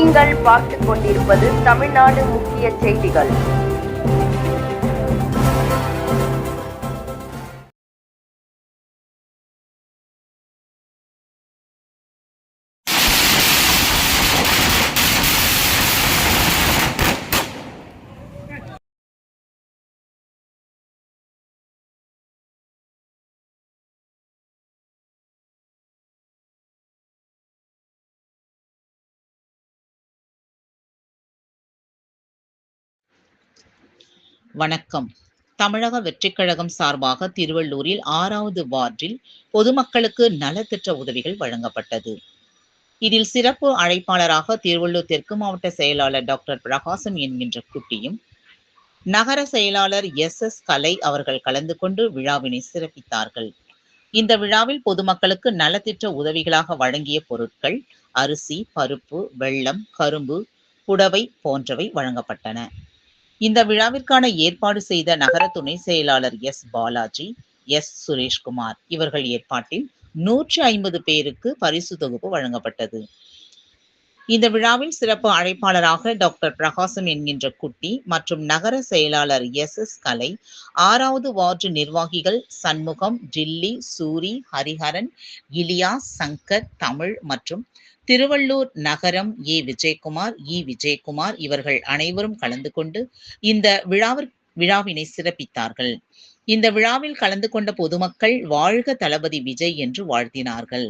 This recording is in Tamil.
நீங்கள் பார்த்துக் கொண்டிருப்பது தமிழ்நாடு முக்கிய செய்திகள். வணக்கம். தமிழக வெற்றிக் கழகம் சார்பாக திருவள்ளூரில் 6வது வார்டில் பொதுமக்களுக்கு நலத்திட்ட உதவிகள் வழங்கப்பட்டது. இதில் சிறப்பு அழைப்பாளராக திருவள்ளூர் தெற்கு மாவட்ட செயலாளர் டாக்டர் பிரகாசம் என்கின்ற குட்டியும், நகர செயலாளர் எஸ். கலை அவர்கள் கலந்து கொண்டு விழாவினை சிறப்பித்தார்கள். இந்த விழாவில் பொதுமக்களுக்கு நலத்திட்ட உதவிகளாக வழங்கிய பொருட்கள் அரிசி, பருப்பு, வெல்லம், கரும்பு, புடவை போன்றவை வழங்கப்பட்டன. இந்த விழாவிற்கான ஏற்பாடு செய்த நகர துணை செயலாளர் எஸ். பாலாஜி, எஸ். சுரேஷ்குமார் இவர்கள் ஏற்பாட்டில் 150 பேருக்கு பரிசு தொகுப்பு வழங்கப்பட்டது. இந்த விழாவில் சிறப்பு அழைப்பாளராக டாக்டர் பிரகாசம் என்கின்ற குட்டி மற்றும் நகர செயலாளர் எஸ். கலை, 6வது வார்டு நிர்வாகிகள் சண்முகம், டில்லி, சூரி, ஹரிஹரன், இலியாஸ், சங்கர், தமிழ் மற்றும் திருவள்ளூர் நகரம் விஜயகுமார் இவர்கள் அனைவரும் கலந்து கொண்டு இந்த விழாவினை சிறப்பித்தார்கள். இந்த விழாவில் கலந்து கொண்ட பொதுமக்கள் வாழ்க தளபதி விஜய் என்று வாழ்த்தினார்கள்.